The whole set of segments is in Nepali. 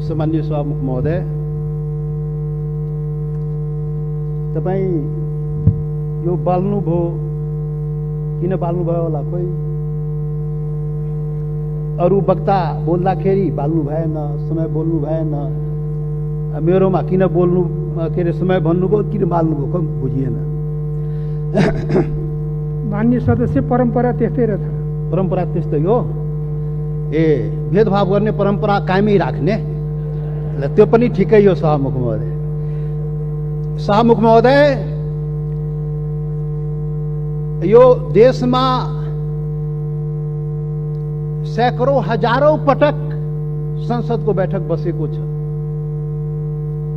सम्मान्य सभामुख महोदय, तपाईँ यो बाल्नुभयो, किन बाल्नुभयो होला? खोइ अरू वक्ता बोल्दाखेरि बाल्नु भएन, समय बोल्नु भएन, मेरोमा किन बोल्नु के अरे समय भन्नुभयो, किन बाल्नुभयो, खोइ बुझिएन। मान्य सदस्य, परम्परा त्यस्तै रहेछ। परम्परा त्यस्तै हो। भेदभाव गर्ने परम्परा कायमै राख्ने, त्यो पनि ठिकै हो। सभामुख महोदय, सभामुख महोदय, यो देशमा सैकड़ों हजारौं पटक संसदको बैठक बसेको छ,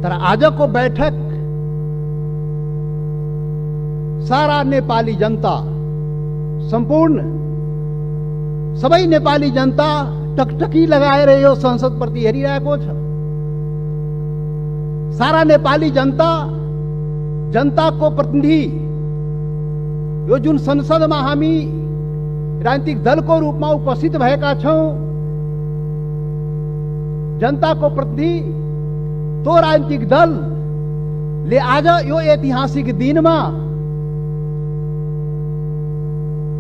तर आजको बैठक सारा नेपाली जनता, सम्पूर्ण सबै नेपाली जनता टकटकी लगाएर यो संसद प्रति हेरिरहेको छ। सारा नेपाली जनता, जनताको प्रतिनिधि, यो जुन संसदमा हामी राजनीतिक दलको रूपमा उपस्थित भएका छौं, जनताको प्रतिनिधि तो राजनीतिक दलले आज यो ऐतिहासिक दिनमा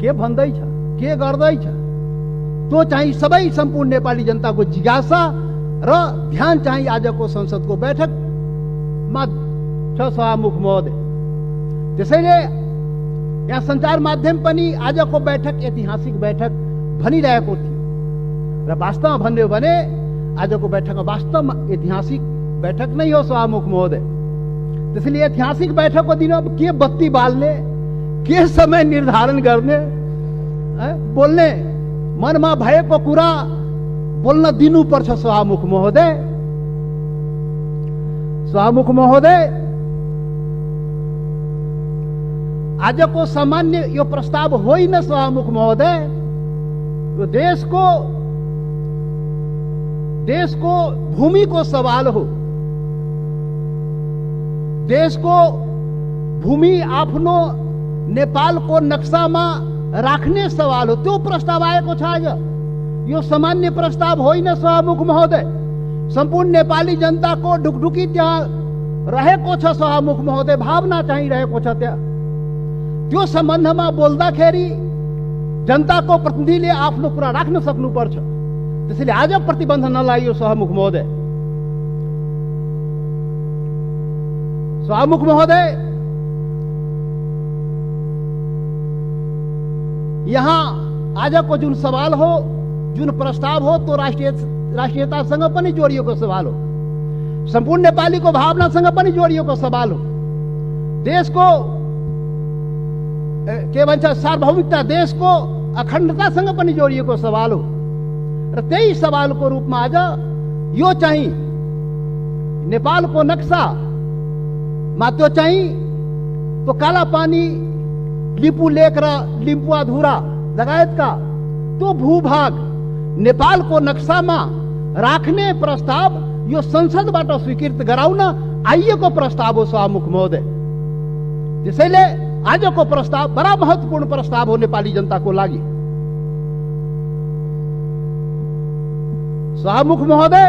के भन्दैछ, के गर्दैछ, त्यो चाहिँ सबै सम्पूर्ण नेपाली जनताको जिज्ञासा र ध्यान चाहिँ आजको संसदको बैठकमा छ। सभामुख महोदय, त्यसैले यहाँ सञ्चार माध्यम पनि आजको बैठक ऐतिहासिक बैठक भनिरहेको थियो, र वास्तवमा भन्यो भने आजको बैठक वास्तवमा ऐतिहासिक बैठक नै हो। सभामुख महोदय, त्यसैले ऐतिहासिक बैठकको दिन अब के बत्ती बाल्ने, के समय निर्धारण गर्ने, बोल्ने मनमा भएको कुरा बोल्न दिनुपर्छ। सभामुख महोदय, सभामुख महोदय, आजको सामान्य यो प्रस्ताव होइन। सभामुख महोदय, यो देशको भूमिको सवाल हो। देशको भूमि आफ्नो नेपालको नक्सामा राख्ने सवाल हो, त्यो प्रस्ताव आएको छ आज। यो सामान्य प्रस्ताव होइन। सभामुख महोदय, सम्पूर्ण नेपाली जनताको ढुकढुकी त्यहाँ रहेको छ। सभामुख महोदय, भावना चाहिँ रहेको छ त्यहाँ। त्यो सम्बन्धमा बोल्दाखेरि जनताको प्रतिनिधिले आफ्नो कुरा राख्न सक्नुपर्छ। त्यसैले आज प्रतिबन्ध नलागियो। सभामुख महोदय, सभामुख महोदय, यहाँ आजको जुन सवाल हो, जुन प्रस्ताव हो, तो राष्ट्रियतासँग पनि जोडिएको सवाल हो, सम्पूर्ण नेपालीको भावनासँग पनि जोडिएको सवाल हो, देशको के भन्छ सार्वभौमिकता, देशको अखण्डतासँग पनि जोडिएको सवाल हो। र त्यही सवालको रूपमा आज यो चाहिँ नेपालको नक्सामा त्यो चाहिँ त्यो कालापानी, लिपु लेक र लिम्पुवाधुरा लगायतका त्यो भूभाग नेपालको नक्सामा राख्ने प्रस्ताव यो संसदबाट स्वीकृत गराउन आइएको प्रस्ताव हो। सभामुख महोदय, त्यसैले आजको प्रस्ताव बडा महत्त्वपूर्ण प्रस्ताव हो नेपाली जनताको लागि। सभामुख महोदय,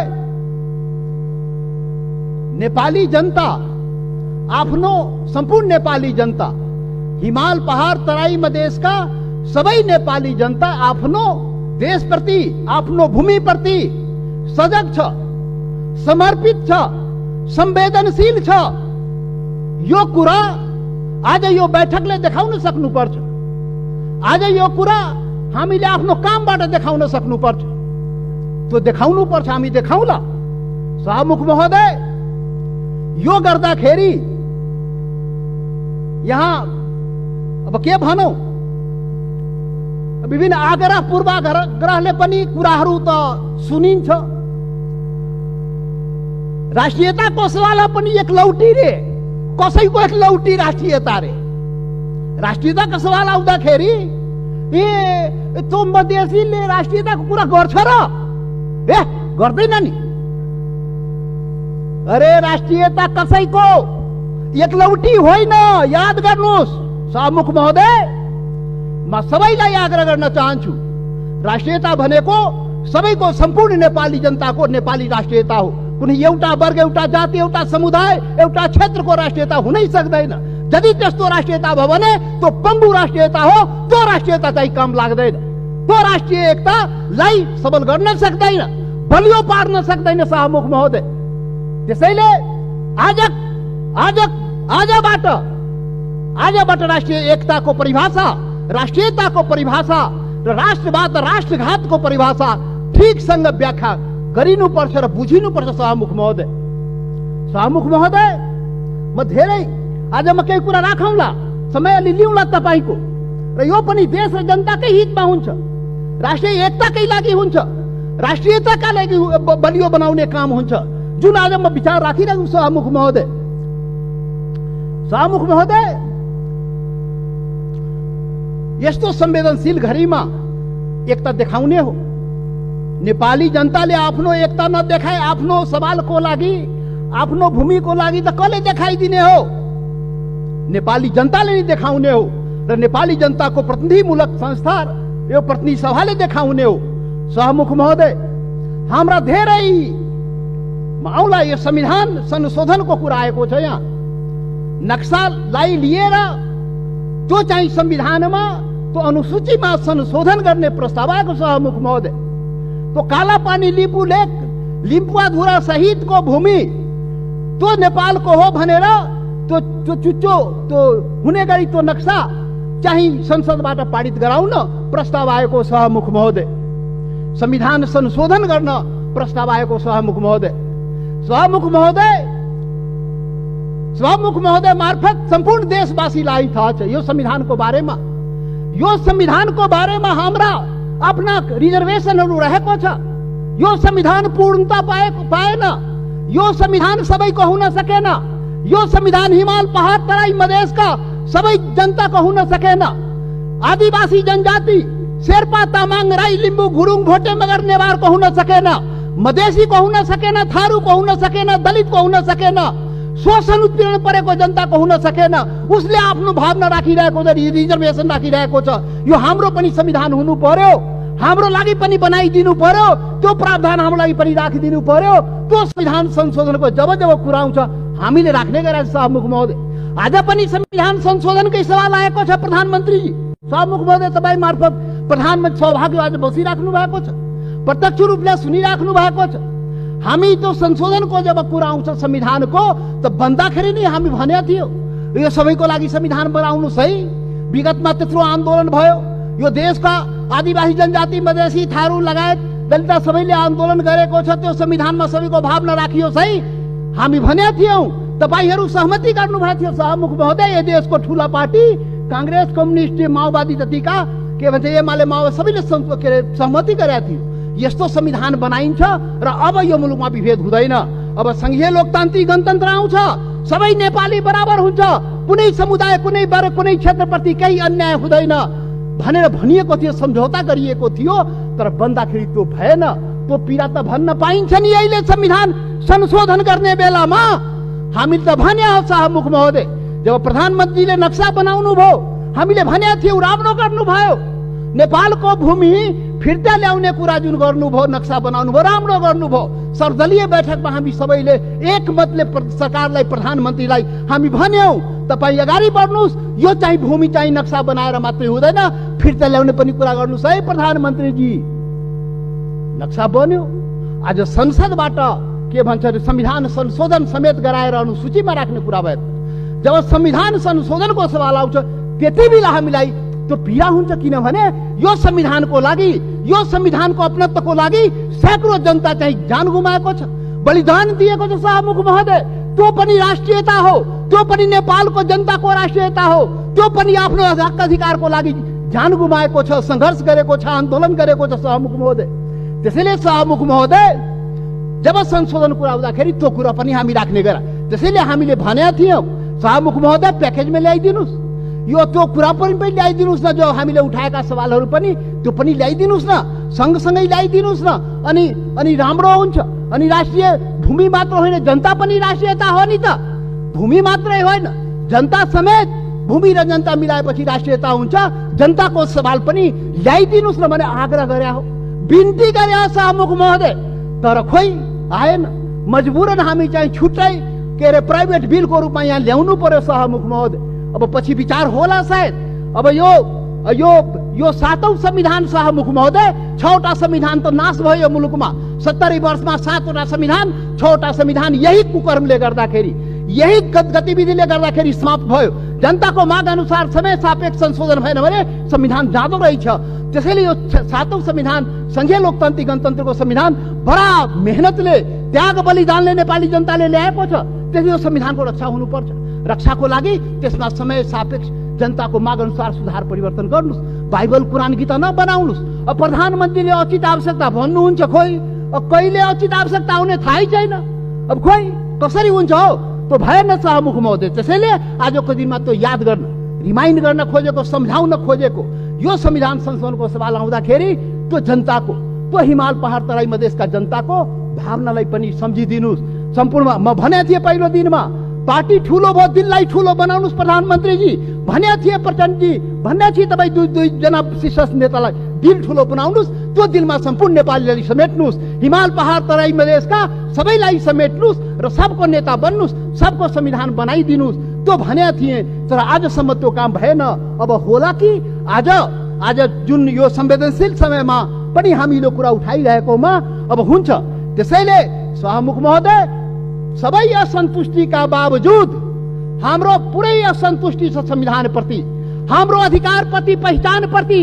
नेपाली जनता आफ्नो, सम्पूर्ण नेपाली जनता, हिमाल पहाड तराई मधेसका सबै नेपाली जनता आफ्नो देशप्रति, आफ्नो भूमिप्रति सजग छ, समर्पित छ, संवेदनशील छ। यो कुरा आज यो बैठकले देखाउन सक्नुपर्छ। आज यो कुरा हामीले आफ्नो कामबाट देखाउन सक्नुपर्छ। त्यो देखाउनुपर्छ, हामी देखाउला। सभामुख महोदय, यो गर्दाखेरि यहाँ अब के भनौं, विभिन्न आग्रह पूर्वाग्रहले पनि कुराहरू त सुनिन्छ। राष्ट्रियताको सवाल पनि एक लौटी रे, कसैको एक लौटी राष्ट्रियता रे। राष्ट्रियताको सवाल आउँदाखेरि त्यो मधेसीले राष्ट्रियताको कुरा गर्छ र गर्दैन नि। अरे राष्ट्रियता कसैको एक लौटी होइन, याद गर्नुहोस्। सभामुख महोदय, म सबैलाई आग्रह गर्न चाहन्छु, राष्ट्रियता भनेको सबैको, सम्पूर्ण नेपाली जनताको नेपाली राष्ट्रियता हो, कुनै एउटा वर्ग, एउटा जाति, एउटा समुदाय, एउटा क्षेत्रको राष्ट्रियता हुनै सक्दैन। यदि त्यस्तो राष्ट्रियता भयो भने त्यो पङ्गु राष्ट्रियता हो। त्यो राष्ट्रियता चाहिँ काम लाग्दैन। त्यो राष्ट्रिय एकतालाई सबल गर्न सक्दैन, बलियो पार्न सक्दैन शाहमुख महोदय। त्यसैले आजबाट राष्ट्रिय एकताको परिभाषा, राष्ट्रियताको परिभाषा र राष्ट्रवाद र राष्ट्रघातको परिभाषा ठिकसँग व्याख्या गरिनुपर्छ र बुझिनुपर्छ शाहमुख महोदय। शाहमुख महोदय, म धेरै आज म केही कुरा राखौँला, समय अलि लिउँला तपाईँको, र यो पनि देश र जनताकै हितमा हुन्छ, राष्ट्रिय एकताकै लागि हुन्छ, राष्ट्रियताका लागि बलियो बनाउने काम हुन्छ, जुन आज म विचार राखिरहेको छु शाहमुख महोदय। शाहमुख महोदय, यस्तो संवेदनशील घडीमा एकता देखाउने हो। नेपाली जनताले आफ्नो एकता नदेखाए आफ्नो सवालको लागि, आफ्नो भूमिको लागि त कसले देखाइदिने हो? नेपाली जनताले नै देखाउने हो र नेपाली जनताको प्रतिनिधिमूलक संस्था, यो प्रतिनिधि सभाले देखाउने हो। शाहमुख महोदय, हाम्रा धेरै आउला यो संविधान संशोधनको कुरा आएको छ। यहाँ नक्सालाई लिएर त्यो चाहिँ संविधानमा, त्यो अनुसूचीमा संशोधन गर्ने प्रस्ताव आएको शाहमुख महोदय। तो काला पानी लिपु लेक, लिम्पुवाधुरा सहितको भूमि त्यो नेपालको हो भनेर त्यो चुच्चो त्यो हुने गरी त्यो नक्सा चाहिँ संसदबाट पारित गराउन प्रस्ताव आएको शाहमुख महोदय। संविधान संशोधन गर्न प्रस्ताव आएको शाहमुख महोदय। शाहमुख महोदय मार्फत सम्पूर्ण देशवासीलाई थाहा छ यो संविधानको बारेमा। यो संविधानको बारेमा हाम्रा आफ्ना रिजर्वेसनहरू रहेको छ। यो संविधान पूर्णता पाएन। यो संविधान सबैको हुन सकेन। यो संविधान हिमाल, पहाड, तराई, मधेसका सबै जनताको हुन सकेन। आदिवासी जनजाति शेर्पा, तामाङ, राई, लिम्बू, गुरुङ, भोटे, मगर, नेवारको हुन सकेन। मधेसीको हुन सकेन, थारूको हुन सकेन, दलितको हुन सकेन, शोषण उत्पीडन परेको जनताको हुन सकेन। उसले आफ्नो भावना राखिरहेको छ, रिजर्वेसन राखिरहेको छ। यो हाम्रो पनि संविधान हुनु पर्यो, हाम्रो लागि पनि बनाइदिनु पर्यो, त्यो प्रावधान हाम्रो लागि पनि राखिदिनु पर्यो। त्यो संविधान संशोधनको जब कुरा आउँछ हामीले राख्ने गरेका शाहमुख महोदय। आज पनि संविधान संशोधनकै सवाल आएको छ प्रधानमन्त्रीजी। शाहमुख महोदय, तपाईँ मार्फत प्रधानमन्त्री सौभाग्य आज बसिराख्नु भएको छ, प्रत्यक्ष रूपले सुनिराख्नु भएको छ। हामी त्यो संशोधनको जब कुरा आउँछ संविधानको, त भन्दाखेरि नै हामी भनेको थियो यो सबैको लागि संविधान बनाउनुहोस् है। विगतमा त्यत्रो आन्दोलन भयो, यो देशका आदिवासी जनजाति, मधेसी, थारू लगायत दलित सबैले आन्दोलन गरेको छ। त्यो संविधानमा सबैको भावना राखियोस् है हामी भनेका थियौँ। तपाईहरू सहमति गर्नुभएको थियो शाहमुख महोदय। यो देशको ठुला पार्टी कांग्रेस, कम्युनिस्ट, माओवादी जतिका के भन्छ एमाले, माओवादी सबैले सहमति गरेका थियो। यस्तो संविधान बनाइन्छ र अब यो मुलुकमा विभेद हुँदैन। अब संघीय लोकतान्त्रिक गणतन्त्र आउँछ, सबै नेपाली बराबर हुन्छ, कुनै समुदाय, कुनै वर्ग, कुनै क्षेत्रप्रति केही अन्याय हुँदैन भनेर भनिएको थियो, सम्झौता गरिएको थियो। तर बन्दाखेरि त्यो भएन। त्यो पीडा त भन्न पाइन्छ नि अहिले संविधान संशोधन गर्ने बेलामा। हामीले त भने हो शाहमुख महोदय, जब प्रधानमन्त्रीले नक्सा बनाउनु भयो हामीले भनेका थियौँ राम्रो गर्नुभयो। नेपालको भूमि फिर्ता ल्याउने कुरा जुन गर्नुभयो, नक्सा बनाउनु भयो, राम्रो गर्नुभयो। सर्वदलीय बैठकमा हामी सबैले एकमतले सरकारलाई, प्रधानमन्त्रीलाई हामी भन्यौँ तपाईँ अगाडि बढ्नुहोस्, यो चाहिँ भूमि चाहिँ नक्सा बनाएर मात्रै हुँदैन, फिर्ता ल्याउने पनि कुरा गर्नुहोस् है प्रधानमन्त्रीजी। नक्सा बन्यो। आज संसदबाट के भन्छ संविधान संशोधन समेत गराएर अनुसूचीमा राख्ने कुरा भयो। जब संविधान संशोधनको सवाल आउँछ त्यति बेला हामीलाई त्यो पीडा हुन्छ, किनभने यो संविधानको लागि, यो संविधानको अपनत्वको लागि सैकड़ों जनता चाहिँ जान गुमाएको छ, बलिदान दिएको छ शाहमुख महोदय। त्यो पनि राष्ट्रियता हो, त्यो पनि नेपालको जनताको राष्ट्रियता हो, त्यो पनि आफ्नो हक अधिकारको लागि जान गुमाएको छ, संघर्ष गरेको छ, आन्दोलन गरेको छ शाहमुख महोदय। त्यसैले शाहमुख महोदय, जब संशोधन कुरा आउँदाखेरि त्यो कुरा पनि हामी राख्ने गरा। त्यसैले हामीले भनेका थियौँ शाहमुख महोदय प्याकेजमा ल्याइदिनुहोस्, यो त्यो कुरा पनि ल्याइदिनुहोस् न, जो हामीले उठाएका सवालहरू पनि त्यो पनि ल्याइदिनुहोस् न, सँगसँगै ल्याइदिनुहोस् न। अनि राम्रो हुन्छ। अनि राष्ट्रिय भूमि मात्र होइन, जनता पनि राष्ट्रियता हो नि त। भूमि मात्रै होइन, जनता समेत, भूमि र जनता मिलाएपछि राष्ट्रियता हुन्छ। जनताको सवाल पनि ल्याइदिनुहोस् न भने आग्रह गरे हो, बिन्ती गरे हो शाहमुख महोदय। तर खोइ आएन। मजबुरन हामी चाहिँ छुट्टै के अरे प्राइभेट बिलको रूपमा यहाँ ल्याउनु पर्यो सभामुख महोदय। अब पछि विचार होला सायद। अब यो 7औं संविधान सभामुख महोदय, 6वटा संविधान त नाश भयो मुलुकमा। 70 वर्षमा 7वटा संविधान, 6वटा संविधान यही कुकर्मले गर्दाखेरि, यही गतिविधिले गर्दाखेरि समाप्त भयो। जनताको माग अनुसार समय सापेक्ष संशोधन भएन भने संविधान जाँदो रहेछ। त्यसैले यो 7औं संविधान, संघीय लोकतान्त्रिक गणतन्त्रको संविधान बडा मेहनतले, त्याग बलिदानले नेपाली जनताले ल्याएको छ। त्यसले यो संविधानको रक्षा हुनुपर्छ। रक्षाको लागि त्यसमा समय सापेक्ष जनताको माग अनुसार सुधार परिवर्तन गर्नुस्। बाइबल कुरान गीता नबनाउनुस्। अब प्रधानमन्त्रीले उचित आवश्यकता भन्नुहुन्छ, खोइ अब कहिले उचित आवश्यकता आउने थाहै छैन। अब खोइ कसरी हुन्छ हो, त्यो भएन सभामुख महोदय। त्यसैले आजको दिनमा त्यो याद गर्न, रिमाइन्ड गर्न खोजेको, सम्झाउन खोजेको यो संविधान संशोधनको सवाल आउँदाखेरि त्यो जनताको, त्यो हिमाल पहाड तराई मधेसका जनताको भावनालाई पनि सम्झिदिनुस्। सम्पूर्ण म भने थिएँ पहिलो दिनमा, पार्टी ठुलो भयो, दिललाई ठुलो बनाउनुस् प्रधानमन्त्रीजी भने थिए, प्रचण्डजी भन्ने थिए। तपाईँ दुईजना शीर्ष नेतालाई दिल ठुलो बनाउनुस्। त्यो दिलमा सम्पूर्ण नेपालीलाई समेट्नुस्। हिमाल पहाड तराई मधेसका सबैलाई समेट्नुस् र सबको नेता बन्नुस्, सबको संविधान बनाइदिनुस्। त्यो भने थिए, तर आजसम्म त्यो काम भएन। अब होला कि आज जुन यो संवेदनशील समयमा पनि हामीले कुरा उठाइरहेकोमा अब हुन्छ। त्यसैले सभामुख महोदय, सबै असन्तुष्टिका बावजुद हाम्रो पुरै असन्तुष्टि छ संविधान प्रति, हाम्रो अधिकार प्रति, पहिचान प्रति,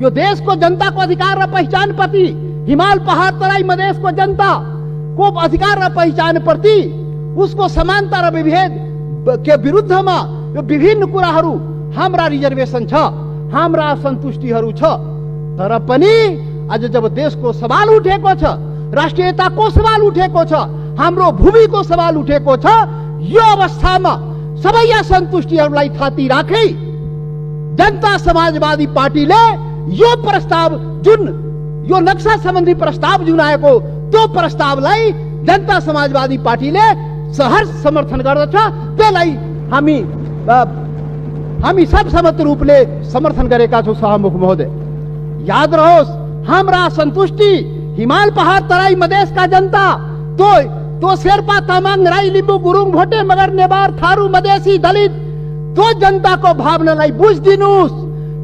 यो देशको जनताको अधिकार र पहिचान प्रति, हिमाल पहाड तराई मधेसको जनताको अधिकार र पहिचान प्रति, उसको समानता र विभेद के विरुद्धमा यो विभिन्न कुराहरू, हाम्रा रिजर्भेसन छ, हाम्रा असन्तुष्टिहरू छ। तर पनि आज जब देशको सवाल उठेको छ, राष्ट्रियताको सवाल उठेको छ, हाम्रो भूमिको सवाल उठेको छ, यो अवस्थामा सबै असन्तुष्टिहरूलाई थाती राखी जनता समाजवादी पार्टीले यो प्रस्ताव, जुन यो नक्सा सम्बन्धी प्रस्ताव जुन आएको, त्यो प्रस्तावलाई जनता समाजवादी पार्टीले सहर्ष समर्थन गर्दछ। त्यसलाई हामी सर्वसम्मत रूपले समर्थन गरेका छौँ सभामुख महोदय। याद रहोस्, हाम्रा असन्तुष्टि हिमाल पहाड तराई मधेसका जनता, तो शेर्पा तामाङ राई लिम्बू गुरुङ भोटे मगर नेवार थारू मधेसी दलित, त्यो जनताको भावनालाई बुझिदिनुस्।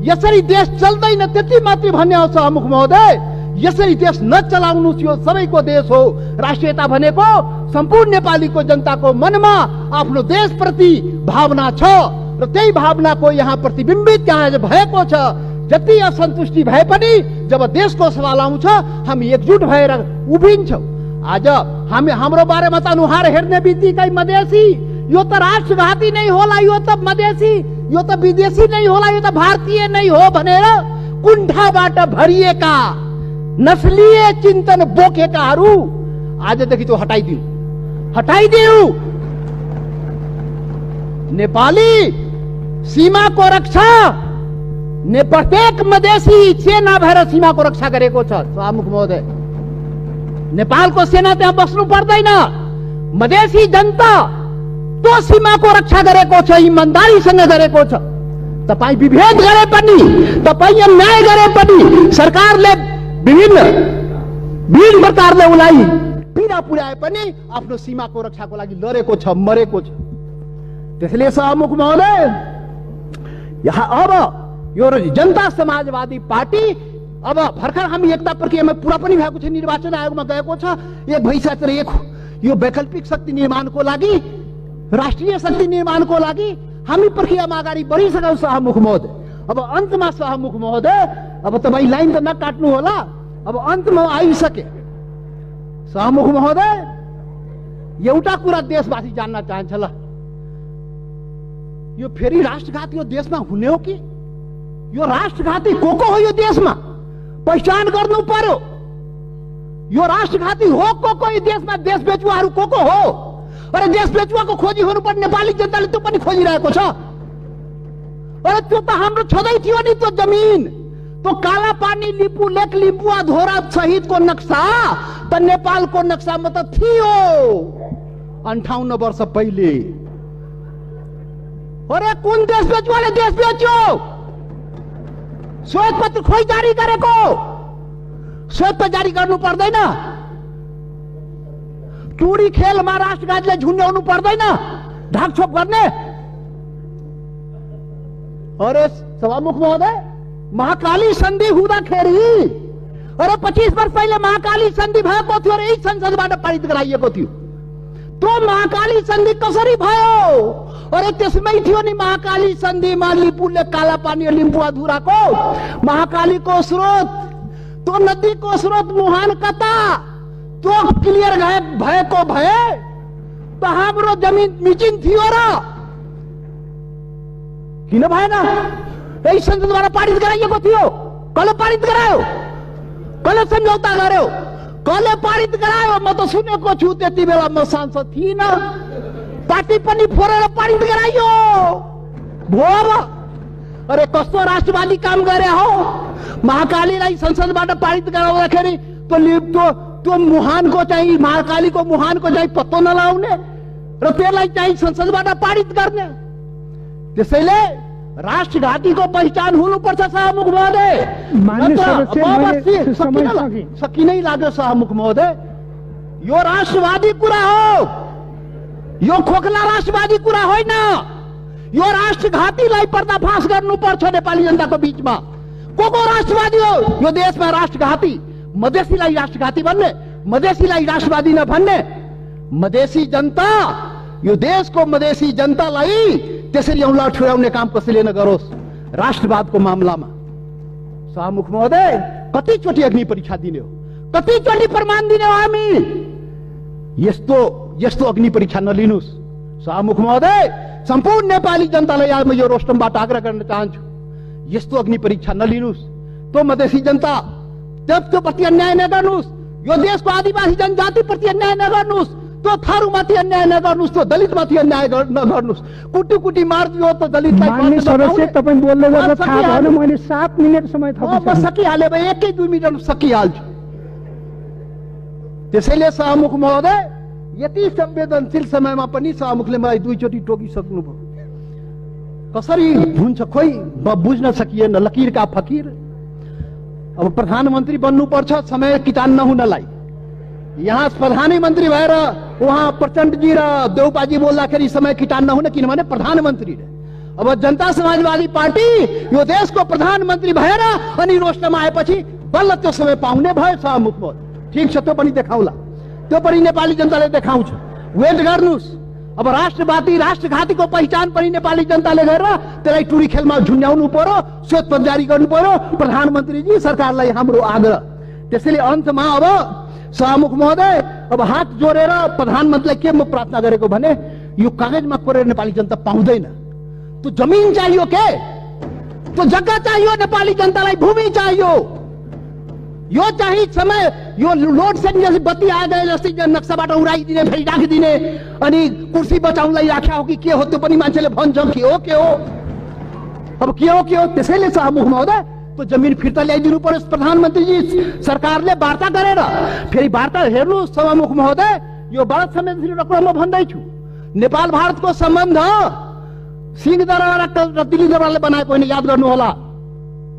यसरी देश चल्दैन त्यति मात्रै भन्ने हो सभामुख महोदय। यसरी देश नचलाउनुस्, यो सबैको देश हो। राष्ट्रियता भनेको सम्पूर्ण नेपालीको जनताको मनमा आफ्नो देशप्रति भावना छ र त्यही भावनाको यहाँ प्रतिबिम्बित यहाँ भएको छ। जति असन्तुष्टि भए पनि जब देशको सवाल आउँछ हामी एकजुट भएर उभिन्छौँ। आज हाम्रो बारेमा त अनुहार हेर्ने बित्तिकै मधेसी, यो त राष्ट्रघाती नै होला, यो त मधेसी, यो त विदेशी नै होला, यो त भारतीय नै हो भनेर कुण्ठाबाट भरिएका नस्लीय चिन्तन बोकेकाहरू आजदेखि त्यो हटाइदिऊ। नेपाली सीमाको रक्षा प्रत्येक मधेसी सेना भएर सीमाको रक्षा गरेको छ सभामुख महोदय। नेपालको सेना त्यहाँ बस्नु पर्दैन। मधेसी जनता त्यो सीमाको रक्षा गरेको छ, इमानदारीसँग गरेको छ। तपाईँ विभेद गरे पनि, तपाईँ अन्याय गरे पनि, सरकारले विभिन्न प्रकारले उसलाई पीडा पुर्याए पनि आफ्नो सीमाको रक्षाको लागि लडेको छ, मरेको छ। त्यसैले सभामुख महोदय, यहाँ अब यो जनता समाजवादी पार्टी अब भर्खर हामी एकता प्रक्रियामा पुरा पनि भएको छ, निर्वाचन आयोगमा गएको छ, एक भइसकेर यो वैकल्पिक शक्ति निर्माणको लागि, राष्ट्रिय शक्ति निर्माणको लागि हामी प्रक्रियामा अगाडि बढिसक्यौँ सभामुख महोदय। अब अन्तमा सभामुख महोदय, अब तपाईँ लाइन त नकाट्नु होला, अब अन्तमा आइसके। सभामुख महोदय, एउटा कुरा देशवासी जान्न चाहन्छ, ल यो फेरि राष्ट्रघात यो देशमा हुने हो कि? यो राष्ट्रघाती को हो यो देशमा? पहिचान गर्नु पर्यो। यो राष्ट्रघाती हो को यो देशमा? देश बेचुवाहरू को हो? अरे देश बेचुवाको खोजी हुनुपर्ने नेपाली जनताले त्यो पनि खोजिरहेको छ। अरे त्यो त हाम्रो छँदै थियो नि, त्यो जमिन, त्यो काला पानी लिपु लेक लिम्बुवा धोरा सहितको नक्सा त नेपालको नक्सामा त थियो 58 वर्ष पहिले। अरे कुन देश बेचुवाले देश बेच्यो? श्वेत पत्र खोइ जारी गरेको? श्वेत पत्र जारी गर्नु पर्दैन? टुडी खेलमा राष्ट्रघातीलाई झुन्ड्याउनु पर्दैन ढाकछोप गर्ने। अरे सभामुख महोदय, महाकाली सन्धि हुँदाखेरि अरे 25 वर्ष पहिले महाकाली सन्धि भएको थियो र यही संसदबाट पारित गराइएको थियो। त्यो महाकाली सन्धि कसरी भयो? अरे त्यसमै थियो नि महाकाली सन्धिमा लिपुले काला पानी लिम्बु अधुराको महाकालीको स्रोत, त्यो नदीको स्रोत मुहान कता, त्यो क्लियर भएको भए त हाम्रो जमिन मिचिन थियो र किन भएन? यही संसदबाट पारित गराइएको थियो। कसले पारित गरायो? कसले सम्झौता गर्यो? कसले पारित गरायो? म त सुनेको छु, त्यति बेला म सांसद थिइनँ। पार्टी पनि फोरेर पारित गराइयो भयो। अरे कस्तो राष्ट्रवादी काम गरे हो? महाकालीलाई संसदबाट पारित गराउँदाखेरि त्यो मुहानको चाहिँ महाकालीको मुहानको चाहिँ पत्तो नलाउने र त्यसलाई चाहिँ संसदबाट पारित गर्ने। त्यसैले राष्ट्रघातीको पहिचान हुनुपर्छ सभामुख महोदय। सकी नै लाग्यो सभामुख महोदय, यो राष्ट्रवादी कुरा हो, यो खोखला राष्ट्रवादी कुरा होइन। यो राष्ट्रघातीलाई पर्दाफास गर्नुपर्छ नेपाली जनताको बीचमा। को राष्ट्रवादी हो यो देशमा? राष्ट्रघाती मधेसीलाई राष्ट्रघाती भन्ने, मधेसीलाई राष्ट्रवादी नभन्ने। मधेसी जनता, यो देशको मधेसी जनतालाई त्यसरी औँला ठुर्याउने काम कसैले नगरोस् राष्ट्रवादको मामलामा। सभामुख महोदय, कतिचोटि अग्नि परीक्षा दिने हो, कतिचोटि प्रमाण दिने हो हामी? यस्तो अग्नि परीक्षा नलिनुहोस् सभामुख महोदय। सम्पूर्ण नेपाली जनतालाई आज म यो रोस्टमबाट आग्रह गर्न चाहन्छु, यस्तो अग्नि परीक्षा नलिनुहोस्। त्यो मधेसी जनता त्यो प्रति अन्याय नगर्नुहोस्, यो देशको आदिवासी जनजाति प्रति अन्याय नगर्नुहोस्, त्यो थारूमाथि अन्याय नगर्नुहोस्, त्यो दलितमाथि अन्याय नगर्नुहोस्। कुटी मार्दियो त दलितलाई। माननीय सदस्य, तपाईँ बोल्दै गर्दा थाहा भएन, मैले 7 मिनेट समय थपेँ। सकिहाले भए 1-2 मिनट सकिहाल्छु। त्यसैले सभामुख महोदय, यति संवेदनशील समयमा पनि सभामुखले मलाई 2 चोटि टोकिसक्नुभयो। कसरी हुन्छ खोइ बुझ्न सकिएन। लकीरका फकीर। अब प्रधानमन्त्री बन्नुपर्छ समय किटान नहुनलाई। यहाँ प्रधानमन्त्री भएर उहाँ प्रचण्डजी र देउपाजी बोल्दाखेरि समय किटान नहुन, किनभने प्रधानमन्त्री। अब जनता समाजवादी पार्टी यो देशको प्रधानमन्त्री भएर अनि रोस्टमा आएपछि बल्ल त्यो समय पाउने भयो सभामुख महोदय। ठिक छ, त्यो पनि देखाउला, त्यो पनि नेपाली जनताले देखाउँछ। वेट गर्नुहोस्। अब राष्ट्रवादी राष्ट्रघातीको पहिचान पनि नेपाली जनताले गरेर त्यसलाई टुरी खेलमा झुन्ड्याउनु पर्यो, श्वेत जारी गर्नु पर्यो। प्रधानमन्त्रीजी, सरकारलाई हाम्रो आग्रह। त्यसैले अन्तमा अब सभामुख महोदय, अब हात जोडेर प्रधानमन्त्रीलाई के म प्रार्थना गरेको भने, यो कागजमा कोरेर नेपाली जनता पाउँदैन। त्यो जमिन चाहियो के, त्यो जग्गा चाहियो नेपाली जनतालाई, भूमि चाहियो। यो चाहिँ समय, यो लोड सेडिङ जस्तै बत्ती आए जस्तै नक्साबाट उडाइदिने, फेरि राखिदिने, अनि कुर्सी बचाउनलाई राख्या हो कि के हो त्यो पनि मान्छेले भन्छ। के हो अब के हो? त्यसैले सभामुख महोदय, त्यो जमिन फिर्ता ल्याइदिनु पर्यो। प्रधानमन्त्रीजी, सरकारले वार्ता गरेर फेरि वार्ता हेर्नु सभामुख महोदय। यो बडा संवेदनशील कुरा म भन्दैछु। नेपाल भारतको सम्बन्ध सिंहदरबार र दिल्ली दरबारले बनाएको होइन, याद गर्नु होला।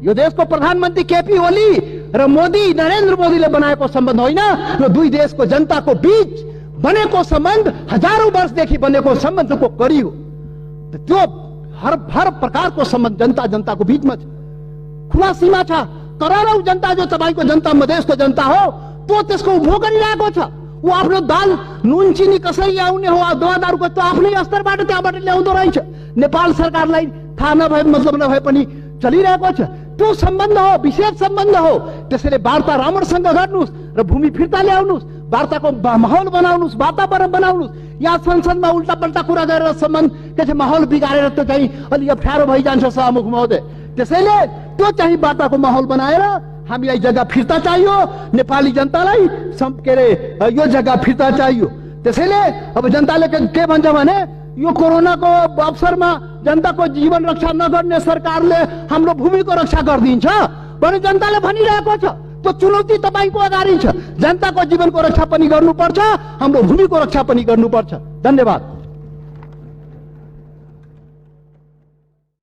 यो देशको प्रधानमन्त्री केपी ओली र मोदी, नरेन्द्र मोदीले बनाएको सम्बन्ध होइन, यो दुई देशको जनताको बीच बनेको सम्बन्ध, हजारौं वर्षदेखि बनेको सम्बन्धको कडी हो। त्यो हर प्रकारको सम्बन्ध जनताको बीचमा छ, खुला सीमा छ। करोडौं जनता जो तपाईको जनता मधेसको जनता हो, त्यो त्यसको उपभोग गरिरहेको छ। ऊ आफ्नो दाल नुन चिनी कसरी आउने हो, दवादारको त्यो आफ्नै स्तरबाट त्यहाँबाट ल्याउँदो रहेछ। नेपाल सरकारलाई थाहा नभए मतलब नभए पनि चलिरहेको छ। त्यो सम्बन्ध हो, विशेष सम्बन्ध हो। त्यसैले वार्ता राम्रोसँग गर्नुहोस् र भूमि फिर्ता ल्याउनुहोस्, वार्ताको माहौल बनाउनुहोस्, वातावरण बनाउनुहोस्। यहाँ संसदमा उल्टा पल्टा कुरा गरेर सम्बन्ध के छ माहौल बिगारेर त चाहिँ अलि अप्ठ्यारो भइजान्छ सभामुख महोदय। त्यसैले त्यो चाहिँ वार्ताको माहौल बनाएर हामीलाई जग्गा फिर्ता चाहियो, नेपाली जनतालाई के अरे यो जग्गा फिर्ता चाहियो। त्यसैले अब जनताले के भन्छ भने, यो कोरोनाको अवसरमा जनताको जीवन रक्षा नगर्ने सरकारले हाम्रो भूमिको रक्षा गरिदिन्छ भने जनताले भनिरहेको छ। त्यो चुनौती तपाईको अगाडि छ। जनताको जीवनको रक्षा पनि गर्नुपर्छ, हाम्रो भूमिको रक्षा पनि गर्नुपर्छ। धन्यवाद।